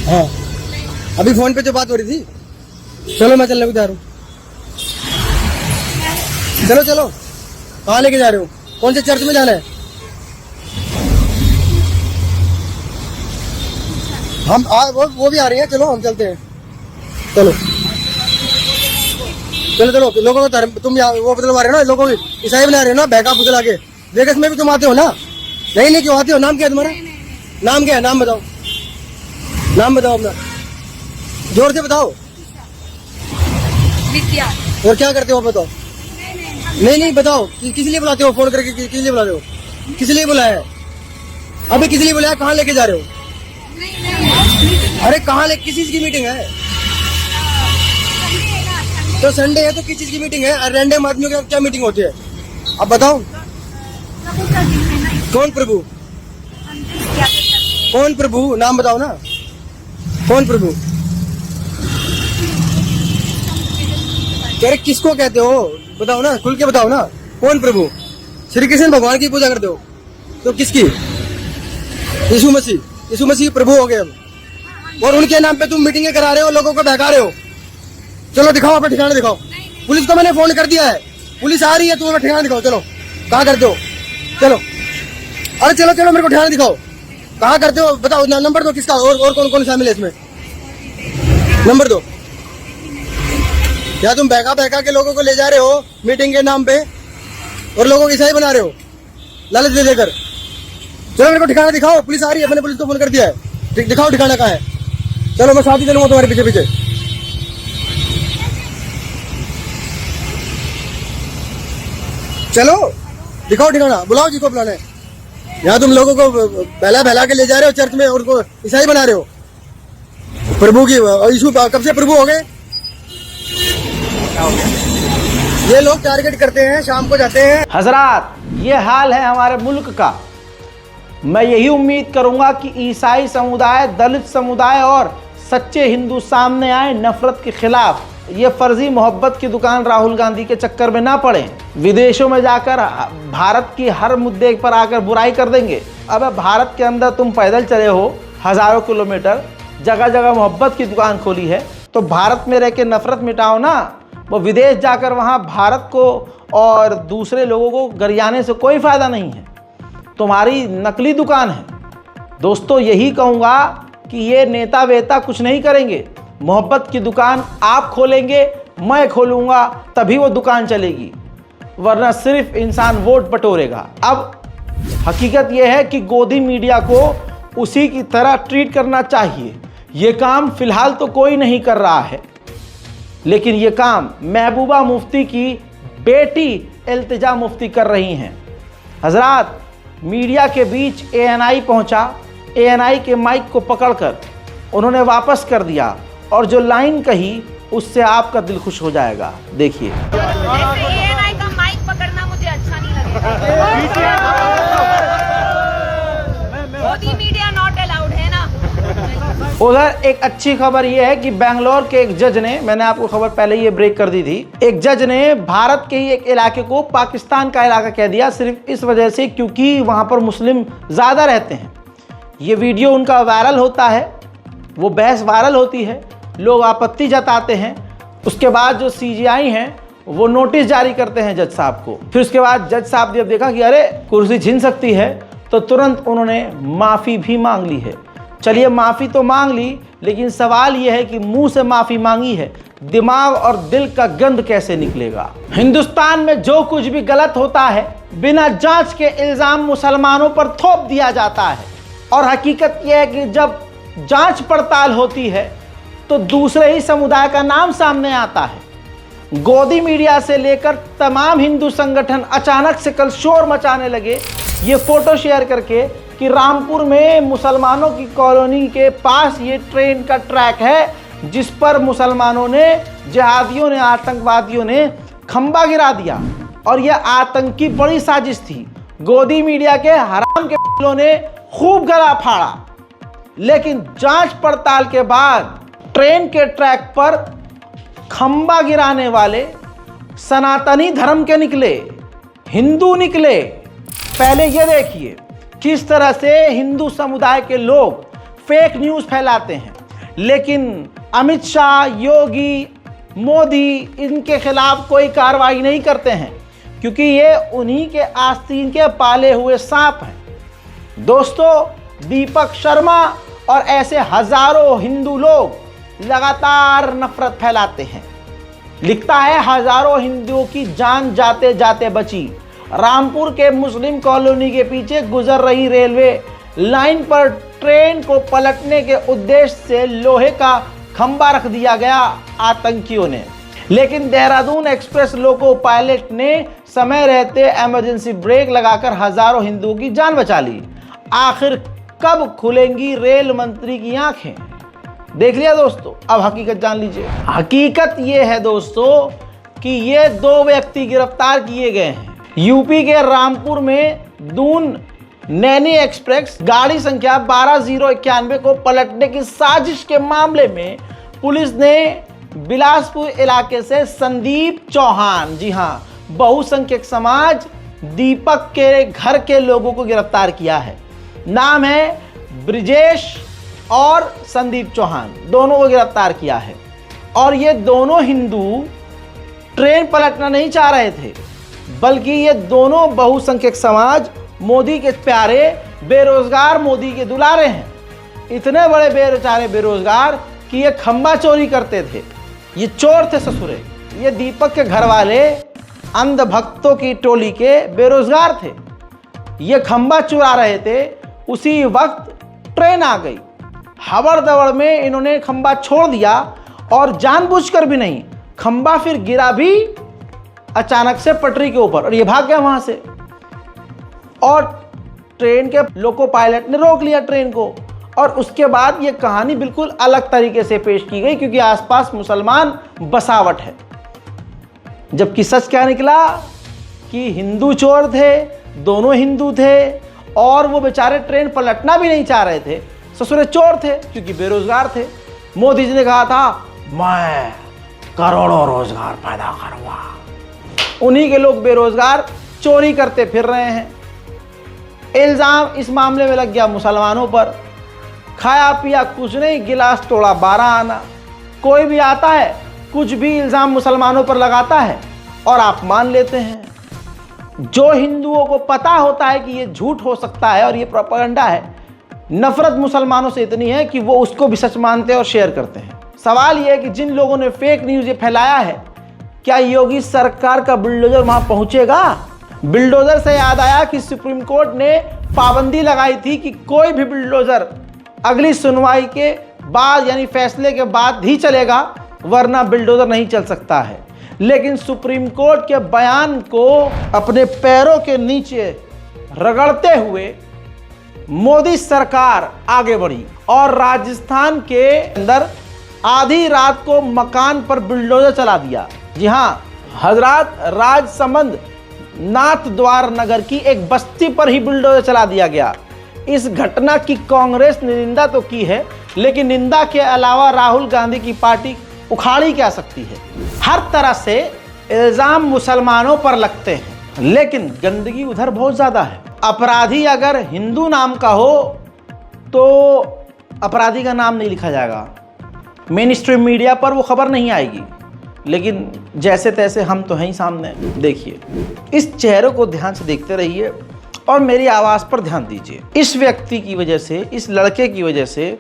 हाँ अभी फोन पे जो बात हो रही थी, चलो मैं चलने को जा रहा हूँ। चलो चलो, कहाँ लेके जा रहे हो? कौन से चर्च में जाना है? हम वो भी आ रही हैं, चलो हम चलते हैं। चलो चलो चलो, लोगों को तुम वो बदलवा रहे हो ना, लोगों को ईसाई बना रहे हो ना, बहका बुदला के। वेगस में भी तुम आते हो ना? नहीं क्यों आते हो? नाम क्या है तुम्हारा? नाम क्या है? नाम बताओ, नाम बताओ अपना, जोर से बताओ। और क्या करते हो बताओ? नहीं बताओ, किस लिए बुलाते हो? फोन करके किस लिए बुलाते हो? किस लिए बुलाया है? अभी किस लिए बुलाया? कहाँ लेके जा रहे हो? अरे कहाँ किस चीज की मीटिंग है? तो संडे है तो किस चीज की मीटिंग है? रैंडम आदमियों की क्या मीटिंग होती है? अब बताओ। कौन प्रभु? कौन प्रभु? नाम बताओ ना, कौन प्रभु? अरे किसको कहते हो बताओ ना, खुल के बताओ ना। कौन प्रभु? श्री कृष्ण भगवान की पूजा करते हो तो किसकी? यीशु मसीह प्रभु हो गए अब, और उनके नाम पे तुम मीटिंगें करा रहे हो, लोगों को बहका रहे हो। चलो दिखाओ अपना ठिकाना दिखाओ। पुलिस को मैंने फोन कर दिया है, पुलिस आ रही है, तुम अपना ठिकाना दिखाओ। चलो कहाँ करते हो? चलो अरे चलो चलो, मेरे को ठिकाना दिखाओ, कहाँ करते हो बताओ। नंबर दो किसका, और कौन कौन शामिल है इसमें, नंबर दो। या तुम बहका के लोगों को ले जा रहे हो मीटिंग के नाम पे और लोगों को ईसाई बना रहे हो लालच दे देकर। चलो मेरे को ठिकाना दिखाओ, पुलिस आ रही है, मैंने पुलिस को फोन कर दिया है। दिखाओ ठिकाना कहाँ है। चलो मैं साथ ही चलूंगा तुम्हारे पीछे पीछे। चलो दिखाओ ठिकाना, बुलाओ जिसको बुलाना है। यहाँ तुम लोगों को बहला के ले जा रहे हो चर्च में और उनको ईसाई बना रहे हो। प्रभु की यीशु कब से प्रभु हो गए? ये लोग टारगेट करते हैं, शाम को जाते हैं। हजरात, ये हाल है हमारे मुल्क का। मैं यही उम्मीद करूंगा कि ईसाई समुदाय, दलित समुदाय और सच्चे हिंदू सामने आए नफरत के खिलाफ। ये फर्जी मोहब्बत की दुकान राहुल गांधी के चक्कर में ना पड़े, विदेशों में जाकर भारत की हर मुद्दे पर आकर बुराई कर देंगे। अब भारत के अंदर तुम पैदल चले हो हजारों किलोमीटर, जगह जगह मोहब्बत की दुकान खोली है, तो भारत में रह के नफरत मिटाओ ना। वो विदेश जाकर वहाँ भारत को और दूसरे लोगों को गरियाने से कोई फ़ायदा नहीं है, तुम्हारी नकली दुकान है। दोस्तों, यही कहूँगा कि ये नेता वेता कुछ नहीं करेंगे। मोहब्बत की दुकान आप खोलेंगे, मैं खोलूँगा, तभी वो दुकान चलेगी, वरना सिर्फ इंसान वोट बटोरेगा। अब हकीकत यह है कि गोदी मीडिया को उसी की तरह ट्रीट करना चाहिए। ये काम फ़िलहाल तो कोई नहीं कर रहा है, लेकिन ये काम महबूबा मुफ्ती की बेटी इल्तिजा मुफ्ती कर रही हैं। हजरात, मीडिया के बीच ANI पहुंचा, ANI के माइक को पकड़कर उन्होंने वापस कर दिया, और जो लाइन कही उससे आपका दिल खुश हो जाएगा। देखिए। ANI का माइक पकड़ना मुझे अच्छा नहीं लगेगा। मोदी मीडिया नॉट अलाउड है ना। उधर एक अच्छी खबर यह है कि बेंगलोर के एक जज ने, मैंने आपको खबर पहले ये ब्रेक कर दी थी, एक जज ने भारत के ही एक इलाके को पाकिस्तान का इलाका कह दिया, सिर्फ इस वजह से क्योंकि वहाँ पर मुस्लिम ज़्यादा रहते हैं। ये वीडियो उनका वायरल होता है, वो बहस वायरल होती है, लोग आपत्ति जताते हैं। उसके बाद जो CGI हैं वो नोटिस जारी करते हैं जज साहब को। फिर उसके बाद जज साहब ने जब देखा कि अरे कुर्सी छीन सकती है, तो तुरंत उन्होंने माफ़ी भी मांग ली है। चलिए माफ़ी तो मांग ली, लेकिन सवाल यह है कि मुंह से माफ़ी मांगी है, दिमाग और दिल का गंध कैसे निकलेगा। हिंदुस्तान में जो कुछ भी गलत होता है बिना जांच के इल्ज़ाम मुसलमानों पर थोप दिया जाता है, और हकीकत यह है कि जब जांच पड़ताल होती है तो दूसरे ही समुदाय का नाम सामने आता है। गोदी मीडिया से लेकर तमाम हिंदू संगठन अचानक से कल शोर मचाने लगे ये फोटो शेयर करके कि रामपुर में मुसलमानों की कॉलोनी के पास ये ट्रेन का ट्रैक है जिस पर मुसलमानों ने, जिहादियों ने, आतंकवादियों ने खंबा गिरा दिया, और यह आतंकी बड़ी साजिश थी। गोदी मीडिया के हराम के ने खूब गला फाड़ा, लेकिन जांच पड़ताल के बाद ट्रेन के ट्रैक पर खंबा गिराने वाले सनातनी धर्म के निकले, हिंदू निकले। पहले ये देखिए किस तरह से हिंदू समुदाय के लोग फेक न्यूज़ फैलाते हैं, लेकिन अमित शाह, योगी, मोदी इनके खिलाफ कोई कार्रवाई नहीं करते हैं, क्योंकि ये उन्हीं के आस्तीन के पाले हुए सांप हैं। दोस्तों, दीपक शर्मा और ऐसे हजारों हिंदू लोग लगातार नफरत फैलाते हैं। लिखता है हजारों हिंदुओं की जान जाते जाते बची। रामपुर के मुस्लिम कॉलोनी के पीछे गुजर रही रेलवे लाइन पर ट्रेन को पलटने के उद्देश्य से लोहे का खंबा रख दिया गया आतंकियों ने, लेकिन देहरादून एक्सप्रेस लोको पायलट ने समय रहते इमरजेंसी ब्रेक लगाकर हजारों हिंदुओं की जान बचा ली। आखिर कब खुलेंगी रेल मंत्री की आंखें? देख लिया दोस्तों, अब हकीकत जान लीजिए। हकीकत ये है दोस्तों कि ये दो व्यक्ति गिरफ्तार किए गए हैं। यूपी के रामपुर में दून नैनी एक्सप्रेस गाड़ी संख्या 12091 को पलटने की साजिश के मामले में पुलिस ने बिलासपुर इलाके से संदीप चौहान, जी हां, बहुसंख्यक समाज दीपक के घर के लोगों को गिरफ्तार किया है। नाम है ब्रिजेश और संदीप चौहान, दोनों को गिरफ्तार किया है। और ये दोनों हिंदू ट्रेन पलटना नहीं चाह रहे थे, बल्कि ये दोनों बहुसंख्यक समाज मोदी के प्यारे, बेरोजगार मोदी के दुलारे हैं। इतने बड़े बेचारे बेरोजगार कि ये खंबा चोरी करते थे। ये चोर थे ससुरे। ये दीपक के घर वाले अंधभक्तों की टोली के बेरोजगार थे। ये खंबा चुरा रहे थे, उसी वक्त ट्रेन आ गई। हवड़ दवड़ में इन्होंने खंबा छोड़ दिया, और जानबूझकर भी नहीं, खंबा फिर गिरा भी अचानक से पटरी के ऊपर, और ये भाग गया वहां से। और ट्रेन के लोको पायलट ने रोक लिया ट्रेन को, और उसके बाद ये कहानी बिल्कुल अलग तरीके से पेश की गई, क्योंकि आसपास मुसलमान बसावट है। जबकि सच क्या निकला कि हिंदू चोर थे, दोनों हिंदू थे, और वो बेचारे ट्रेन पलटना भी नहीं चाह रहे थे, ससुरे चोर थे क्योंकि बेरोजगार थे। मोदी जी ने कहा था मैं करोड़ों रोजगार पैदा करूंगा, उन्हीं के लोग बेरोजगार चोरी करते फिर रहे हैं। इल्ज़ाम इस मामले में लग गया मुसलमानों पर। खाया पिया कुछ नहीं, गिलास तोड़ा 12 आना। कोई भी आता है कुछ भी इल्ज़ाम मुसलमानों पर लगाता है और आप मान लेते हैं। जो हिंदुओं को पता होता है कि ये झूठ हो सकता है और ये प्रोपेगेंडा है, नफरत मुसलमानों से इतनी है कि वो उसको भी सच मानते हैं और शेयर करते हैं। सवाल ये है कि जिन लोगों ने फेक न्यूज़ ये फैलाया है, क्या योगी सरकार का बुलडोजर वहां पहुंचेगा? बुलडोजर से याद आया कि सुप्रीम कोर्ट ने पाबंदी लगाई थी कि कोई भी बुलडोजर अगली सुनवाई के बाद, यानी फैसले के बाद ही चलेगा, वरना बुलडोजर नहीं चल सकता है। लेकिन सुप्रीम कोर्ट के बयान को अपने पैरों के नीचे रगड़ते हुए मोदी सरकार आगे बढ़ी और राजस्थान के अंदर आधी रात को मकान पर बुलडोजर चला दिया। जी हाँ, हजरात राजसमंद नाथ द्वार नगर की एक बस्ती पर ही बुलडोजर चला दिया गया। इस घटना की कांग्रेस ने निंदा तो की है, लेकिन निंदा के अलावा राहुल गांधी की पार्टी उखाड़ी क्या सकती है। हर तरह से इल्जाम मुसलमानों पर लगते हैं, लेकिन गंदगी उधर बहुत ज्यादा है। अपराधी अगर हिंदू नाम का हो तो अपराधी का नाम नहीं लिखा जाएगा, मेन स्ट्रीम मीडिया पर वो खबर नहीं आएगी, लेकिन जैसे तैसे हम तो हैं ही सामने। देखिए, इस चेहरे को ध्यान से देखते रहिए और मेरी आवाज़ पर ध्यान दीजिए। इस व्यक्ति की वजह से, इस लड़के की वजह से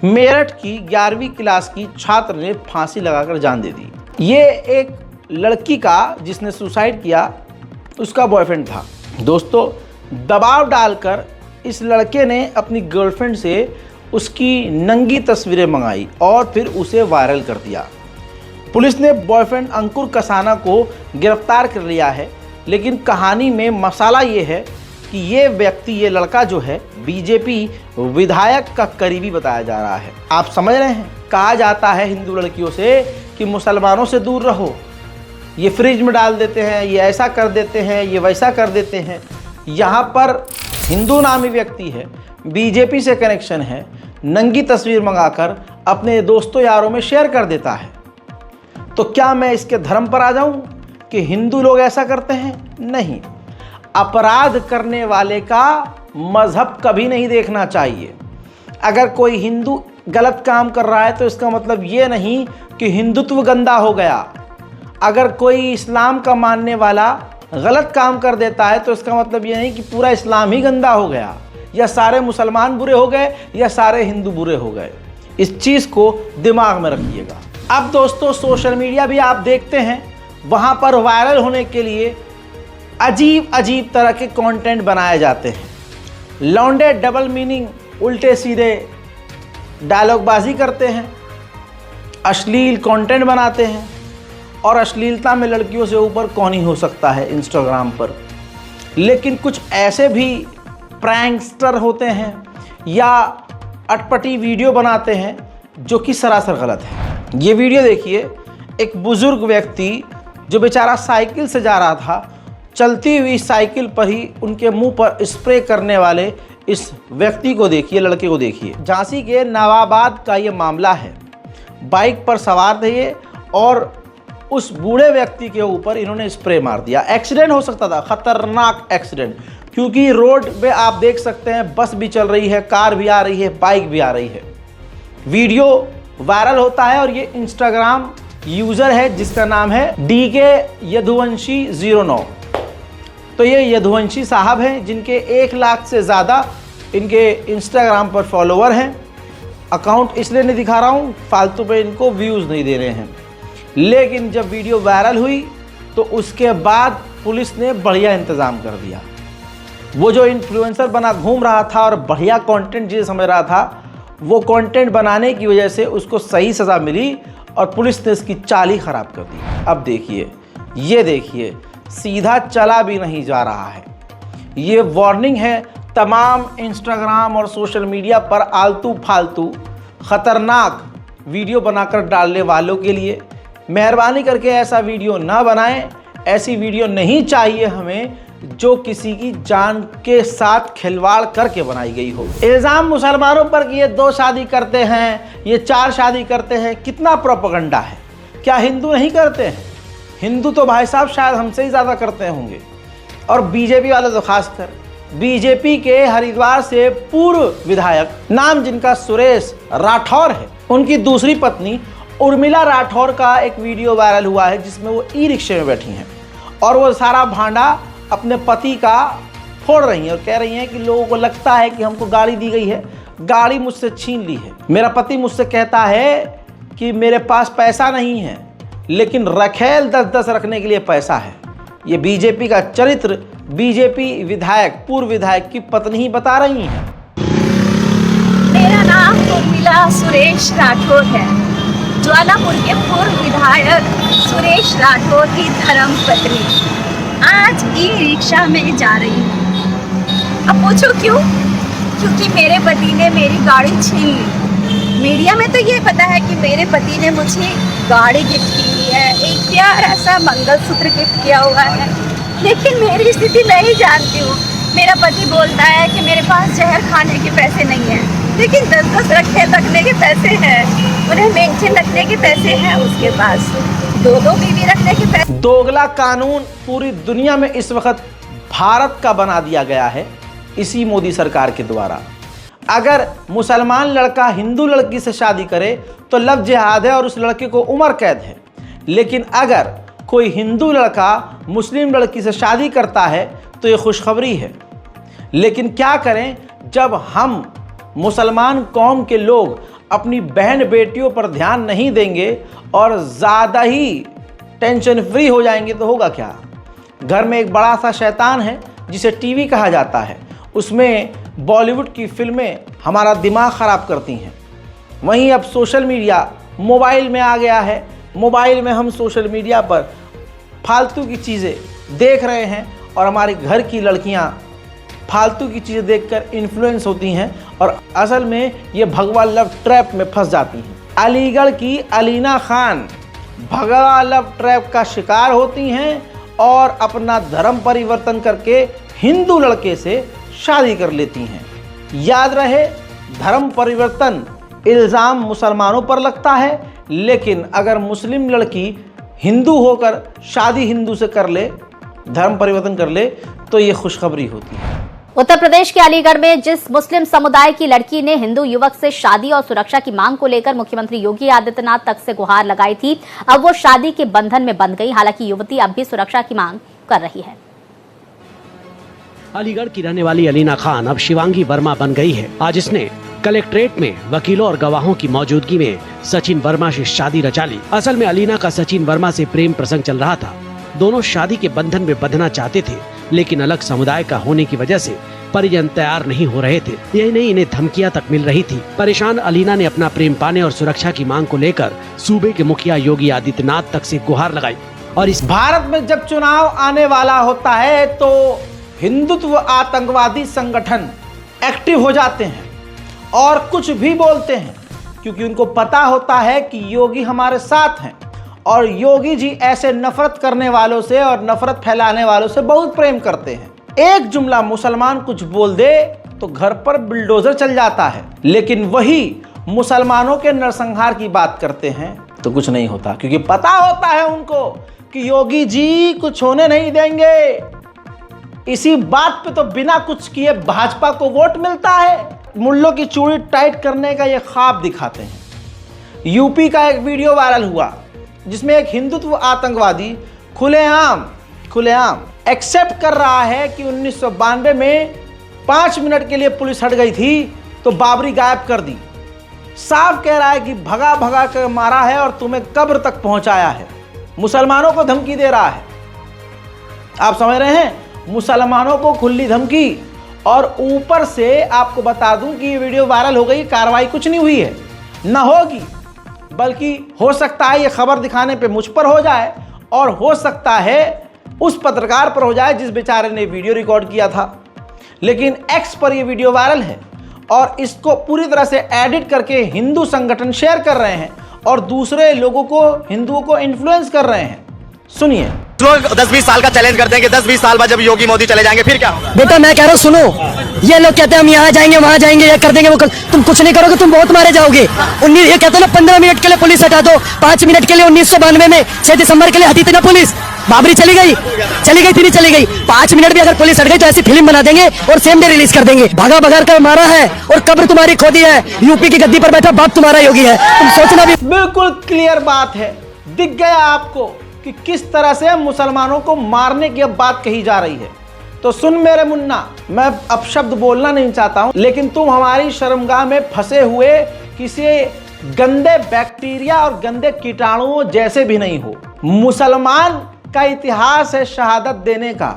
मेरठ की 11वीं क्लास की छात्र ने फांसी लगाकर जान दे दी। ये एक लड़की का जिसने सुसाइड किया उसका बॉयफ्रेंड था। दोस्तों, दबाव डालकर इस लड़के ने अपनी गर्लफ्रेंड से उसकी नंगी तस्वीरें मंगाई और फिर उसे वायरल कर दिया। पुलिस ने बॉयफ्रेंड अंकुर कसाना को गिरफ्तार कर लिया है, लेकिन कहानी में मसाला ये है कि ये व्यक्ति, ये लड़का जो है, बीजेपी विधायक का करीबी बताया जा रहा है। आप समझ रहे हैं, कहा जाता है हिंदू लड़कियों से कि मुसलमानों से दूर रहो, ये फ्रिज में डाल देते हैं, ये ऐसा कर देते हैं, ये वैसा कर देते हैं। यहाँ पर हिंदू नामी व्यक्ति है, बीजेपी से कनेक्शन है, नंगी तस्वीर मंगाकर अपने दोस्तों यारों में शेयर कर देता है। तो क्या मैं इसके धर्म पर आ जाऊं कि हिंदू लोग ऐसा करते हैं? नहीं, अपराध करने वाले का मजहब कभी नहीं देखना चाहिए। अगर कोई हिंदू गलत काम कर रहा है तो इसका मतलब ये नहीं कि हिंदुत्व गंदा हो गया। अगर कोई इस्लाम का मानने वाला गलत काम कर देता है तो इसका मतलब ये नहीं कि पूरा इस्लाम ही गंदा हो गया, या सारे मुसलमान बुरे हो गए, या सारे हिंदू बुरे हो गए। इस चीज़ को दिमाग में रखिएगा। अब दोस्तों, सोशल मीडिया भी आप देखते हैं, वहाँ पर वायरल होने के लिए अजीब अजीब तरह के कंटेंट बनाए जाते हैं। लौंडे डबल मीनिंग, उल्टे सीधे डायलॉगबाजी करते हैं, अश्लील कंटेंट बनाते हैं, और अश्लीलता में लड़कियों से ऊपर कौन ही हो सकता है इंस्टाग्राम पर। लेकिन कुछ ऐसे भी प्रैंकस्टर होते हैं या अटपटी वीडियो बनाते हैं जो कि सरासर गलत है। ये वीडियो देखिए, एक बुजुर्ग व्यक्ति जो बेचारा साइकिल से जा रहा था, चलती हुई साइकिल पर ही उनके मुंह पर स्प्रे करने वाले इस व्यक्ति को देखिए, लड़के को देखिए। झांसी के नवाबाद का ये मामला है। बाइक पर सवार थे ये और उस बूढ़े व्यक्ति के ऊपर इन्होंने स्प्रे मार दिया। एक्सीडेंट हो सकता था, खतरनाक एक्सीडेंट, क्योंकि रोड पे आप देख सकते हैं बस भी चल रही है, कार भी आ रही है, बाइक भी आ रही है। वीडियो वायरल होता है और ये इंस्टाग्राम यूज़र है जिसका नाम है DK यदुवंशी 09। तो ये यदुवंशी साहब हैं जिनके 1 लाख से ज़्यादा इनके इंस्टाग्राम पर फॉलोवर हैं। अकाउंट इसलिए नहीं दिखा रहा हूँ, फालतू पे इनको व्यूज़ नहीं दे रहे हैं। लेकिन जब वीडियो वायरल हुई तो उसके बाद पुलिस ने बढ़िया इंतज़ाम कर दिया। वो जो इन्फ्लुएंसर बना घूम रहा था और बढ़िया कंटेंट जिसे समझ रहा था, वो कंटेंट बनाने की वजह से उसको सही सज़ा मिली और पुलिस ने इसकी चाल ही ख़राब कर दी। अब देखिए, ये देखिए, सीधा चला भी नहीं जा रहा है। ये वार्निंग है तमाम इंस्टाग्राम और सोशल मीडिया पर आलतू फालतू ख़तरनाक वीडियो बनाकर डालने वालों के लिए। मेहरबानी करके ऐसा वीडियो ना बनाएं। ऐसी वीडियो नहीं चाहिए हमें जो किसी की जान के साथ खिलवाड़ करके बनाई गई हो। इल्ज़ाम मुसलमानों पर कि ये 2 शादी करते हैं, ये 4 शादी करते हैं, कितना प्रोपेगेंडा है। क्या हिंदू नहीं करते हैं? हिंदू तो भाई साहब शायद हमसे ही ज़्यादा करते होंगे। और बीजेपी वाले तो खासकर, बीजेपी के हरिद्वार से पूर्व विधायक, नाम जिनका सुरेश राठौर है, उनकी दूसरी पत्नी उर्मिला राठौर का एक वीडियो वायरल हुआ है जिसमें वो ई-रिक्शे में बैठी हैं और वो सारा भांडा अपने पति का फोड़ रही हैं और कह रही हैं कि लोगों को लगता है कि हमको गाड़ी दी गई है, गाड़ी मुझसे छीन ली है। मेरा पति मुझसे कहता है कि मेरे पास पैसा नहीं है, लेकिन रखेल 10-10 रखने के लिए पैसा है। ये बीजेपी का चरित्र बीजेपी विधायक, पूर्व विधायक की पत्नी ही बता रही हैं। मेरा नाम उर्मिला सुरेश राठौर है। ज्वालापुर के पूर्व विधायक सुरेश राठौर की धर्म पत्नी आज ई रिक्शा में जा रही हूँ। अब पूछो क्यों? क्योंकि मेरे पति ने मेरी गाड़ी छीन ली। मीडिया में तो ये पता है कि मेरे पति ने मुझे गाड़ी गिफ्ट की है, एक प्यारा सा मंगलसूत्र गिफ्ट किया हुआ है, लेकिन मेरी स्थिति मैं ही जानती हूँ। मेरा पति बोलता है कि मेरे पास जहर खाने के पैसे नहीं हैं, लेकिन 10-10 रखने के पैसे हैं, उन्हें मेंशन रखने के पैसे हैं, उसके पास 2-2 बीवी रखने के पैसे। दोगला कानून पूरी दुनिया में इस वक्त भारत का बना दिया गया है इसी मोदी सरकार के द्वारा। अगर मुसलमान लड़का हिंदू लड़की से शादी करे तो लव जिहाद है और उस लड़के को उम्र कैद है, लेकिन अगर कोई हिंदू लड़का मुस्लिम लड़की से शादी करता है तो ये खुशखबरी है। लेकिन क्या करें, जब हम मुसलमान कौम के लोग अपनी बहन बेटियों पर ध्यान नहीं देंगे और ज़्यादा ही टेंशन फ्री हो जाएंगे तो होगा क्या। घर में एक बड़ा सा शैतान है जिसे टीवी कहा जाता है, उसमें बॉलीवुड की फिल्में हमारा दिमाग ख़राब करती हैं। वहीं अब सोशल मीडिया मोबाइल में आ गया है। मोबाइल में हम सोशल मीडिया पर फालतू की चीज़ें देख रहे हैं और हमारे घर की लड़कियां फालतू की चीज़ें देखकर इन्फ्लुएंस होती हैं और असल में ये भगवा लव ट्रैप में फंस जाती हैं। अलीगढ़ की अलीना खान भगवा लव ट्रैप का शिकार होती हैं और अपना धर्म परिवर्तन करके हिंदू लड़के से शादी कर लेती हैं। याद रहे, धर्म परिवर्तन इल्ज़ाम मुसलमानों पर लगता है, लेकिन अगर मुस्लिम लड़की हिंदू होकर शादी हिंदू से कर ले, धर्म परिवर्तन कर ले, तो ये खुशखबरी होती है। उत्तर प्रदेश के अलीगढ़ में जिस मुस्लिम समुदाय की लड़की ने हिंदू युवक से शादी और सुरक्षा की मांग को लेकर मुख्यमंत्री योगी आदित्यनाथ तक से गुहार लगाई थी, अब वो शादी के बंधन में बंध गई। हालांकि युवती अब भी सुरक्षा की मांग कर रही है। अलीगढ़ की रहने वाली अलीना खान अब शिवांगी वर्मा बन गई है। आज इसने कलेक्ट्रेट में वकीलों और गवाहों की मौजूदगी में सचिन वर्मा से शादी रचा ली। असल में अलीना का सचिन वर्मा से प्रेम प्रसंग चल रहा था। दोनों शादी के बंधन में बंधना चाहते थे, लेकिन अलग समुदाय का होने की वजह से परिजन तैयार नहीं हो रहे थे। यही नहीं, इन्हें धमकियां तक मिल रही थी। परेशान अलीना ने अपना प्रेम पाने और सुरक्षा की मांग को लेकर सूबे के मुखिया योगी आदित्यनाथ तक से गुहार लगाई। और इस भारत में जब चुनाव आने वाला होता है तो हिंदुत्व आतंकवादी संगठन एक्टिव हो जाते हैं और कुछ भी बोलते हैं, क्योंकि उनको पता होता है कि योगी हमारे साथ हैं और योगी जी ऐसे नफरत करने वालों से और नफरत फैलाने वालों से बहुत प्रेम करते हैं। एक जुमला मुसलमान कुछ बोल दे तो घर पर बुलडोजर चल जाता है, लेकिन वही मुसलमानों के नरसंहार की बात करते हैं तो कुछ नहीं होता, क्योंकि पता होता है उनको कि योगी जी कुछ होने नहीं देंगे। इसी बात पे तो बिना कुछ किए भाजपा को वोट मिलता है। मुल्लों की चूड़ी टाइट करने का ये ख्वाब दिखाते हैं। यूपी का एक वीडियो वायरल हुआ जिसमें एक हिंदुत्व आतंकवादी खुलेआम एक्सेप्ट कर रहा है कि 1992 में 5 मिनट के लिए पुलिस हट गई थी तो बाबरी गायब कर दी। साफ कह रहा है कि भगा भगा कर मारा है और तुम्हें कब्र तक पहुंचाया है। मुसलमानों को धमकी दे रहा है। आप समझ रहे हैं, मुसलमानों को खुली धमकी। और ऊपर से आपको बता दूं कि ये वीडियो वायरल हो गई, कार्रवाई कुछ नहीं हुई है, ना होगी, बल्कि हो सकता है ये खबर दिखाने पे मुझ पर हो जाए और हो सकता है उस पत्रकार पर हो जाए जिस बेचारे ने वीडियो रिकॉर्ड किया था। लेकिन एक्स पर ये वीडियो वायरल है और इसको पूरी तरह से एडिट करके हिंदू संगठन शेयर कर रहे हैं और दूसरे लोगों को, हिंदुओं को इन्फ्लुएंस कर रहे हैं। सुनिए। लोग 10-20 साल का चैलेंज करते हैं कि 10-20 साल बाद जब योगी मोदी चले जाएंगे फिर क्या होगा? बेटा मैं कह रहा हूँ सुनो, ये लोग कहते हैं हम यहाँ जाएंगे वहाँ जाएंगे, ये कर देंगे वो कर, तुम कुछ नहीं करोगे, तुम बहुत मारे जाओगे। ये कहते हैं ना 15 मिनट के लिए पुलिस हटा दो, 5 मिनट के लिए 1992 में 6 दिसंबर के लिए हटी थी ना पुलिस, बाबरी चली गई थी नहीं चली गई। 5 मिनट भी अगर पुलिस हट गई तो ऐसी फिल्म बना देंगे और सेम डे रिलीज कर देंगे। भगा भगा कर मारा है और कब्र तुम्हारी खोदी है। यूपी की गद्दी पर बैठा बाप तुम्हारा योगी है, तुम सोचना भी। बिल्कुल क्लियर बात है, दिख गया आपको कि किस तरह से मुसलमानों को मारने की अब बात कही जा रही है। तो सुन मेरे मुन्ना, मैं अब शब्द बोलना नहीं चाहता हूं, लेकिन तुम हमारी शर्मगाह में फंसे हुए किसी गंदे बैक्टीरिया और गंदे कीटाणुओं जैसे भी नहीं हो। मुसलमान का इतिहास है शहादत देने का।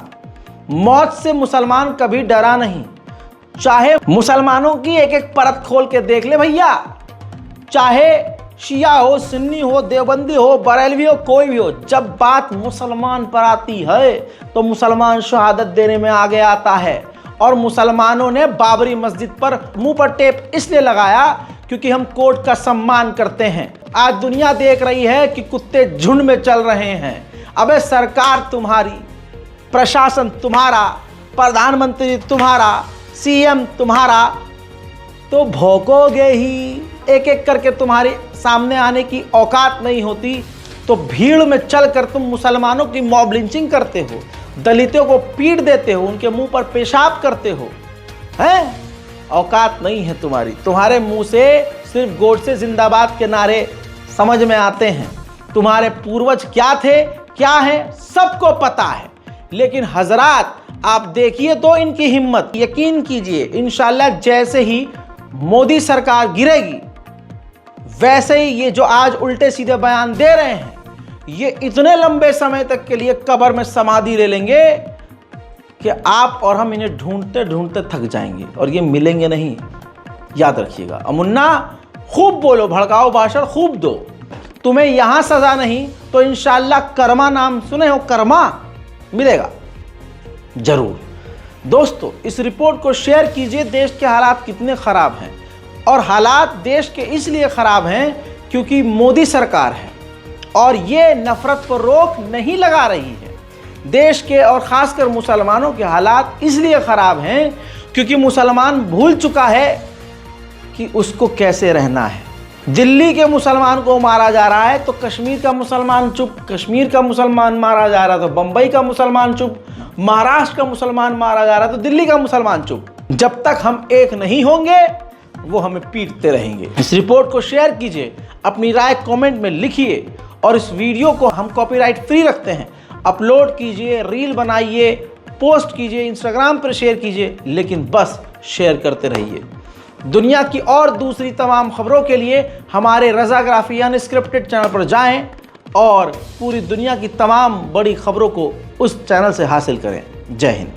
मौत से मुसलमान कभी डरा नहीं। चाहे मुसलमानों की एक एक परत खोल के देख ले भैया, चाहे शिया हो, सुन्नी हो, देवबंदी हो, बरेलवी हो, कोई भी हो, जब बात मुसलमान पर आती है तो मुसलमान शहादत देने में आगे आता है। और मुसलमानों ने बाबरी मस्जिद पर मुंह पर टेप इसलिए लगाया क्योंकि हम कोर्ट का सम्मान करते हैं। आज दुनिया देख रही है कि कुत्ते झुंड में चल रहे हैं। अबे सरकार तुम्हारी, प्रशासन तुम्हारा, प्रधानमंत्री तुम्हारा, सीएम तुम्हारा, तो भौंकोगे ही। एक एक करके तुम्हारे सामने आने की औकात नहीं होती तो भीड़ में चलकर तुम मुसलमानों की मॉब लिंचिंग करते हो, दलितों को पीट देते हो, उनके मुंह पर पेशाब करते हो। हैं? औकात नहीं है तुम्हारी। तुम्हारे मुंह से सिर्फ गोडसे जिंदाबाद के नारे समझ में आते हैं। तुम्हारे पूर्वज क्या थे, क्या है, सबको पता है। लेकिन हजरात, आप देखिए तो इनकी हिम्मत, यकीन कीजिए इंशाल्लाह जैसे ही मोदी सरकार गिरेगी वैसे ही ये जो आज उल्टे सीधे बयान दे रहे हैं ये इतने लंबे समय तक के लिए कब्र में समाधि ले लेंगे कि आप और हम इन्हें ढूंढते ढूंढते थक जाएंगे और ये मिलेंगे नहीं, याद रखिएगा। मुन्ना खूब बोलो, भड़काओ भाषण खूब दो, तुम्हें यहां सजा नहीं तो इंशाल्लाह कर्मा, नाम सुने हो कर्मा, मिलेगा जरूर। दोस्तों इस रिपोर्ट को शेयर कीजिए। देश के हालात कितने खराब हैं और हालात देश के इसलिए खराब हैं क्योंकि मोदी सरकार है और ये नफरत पर रोक नहीं लगा रही है। देश के और खासकर मुसलमानों के हालात इसलिए खराब हैं क्योंकि मुसलमान भूल चुका है कि उसको कैसे रहना है। दिल्ली के मुसलमान को मारा जा रहा है तो कश्मीर का मुसलमान चुप, कश्मीर का मुसलमान मारा जा रहा है तो बंबई का मुसलमान चुप, महाराष्ट्र का मुसलमान मारा जा रहा है तो दिल्ली का मुसलमान चुप। जब तक हम एक नहीं होंगे वो हमें पीटते रहेंगे। इस रिपोर्ट को शेयर कीजिए, अपनी राय कमेंट में लिखिए और इस वीडियो को हम कॉपीराइट फ्री रखते हैं, अपलोड कीजिए, रील बनाइए, पोस्ट कीजिए, इंस्टाग्राम पर शेयर कीजिए, लेकिन बस शेयर करते रहिए। दुनिया की और दूसरी तमाम खबरों के लिए हमारे रज़ाग्राफी अनस्क्रिप्टेड चैनल पर जाएं और पूरी दुनिया की तमाम बड़ी खबरों को उस चैनल से हासिल करें। जय हिंद।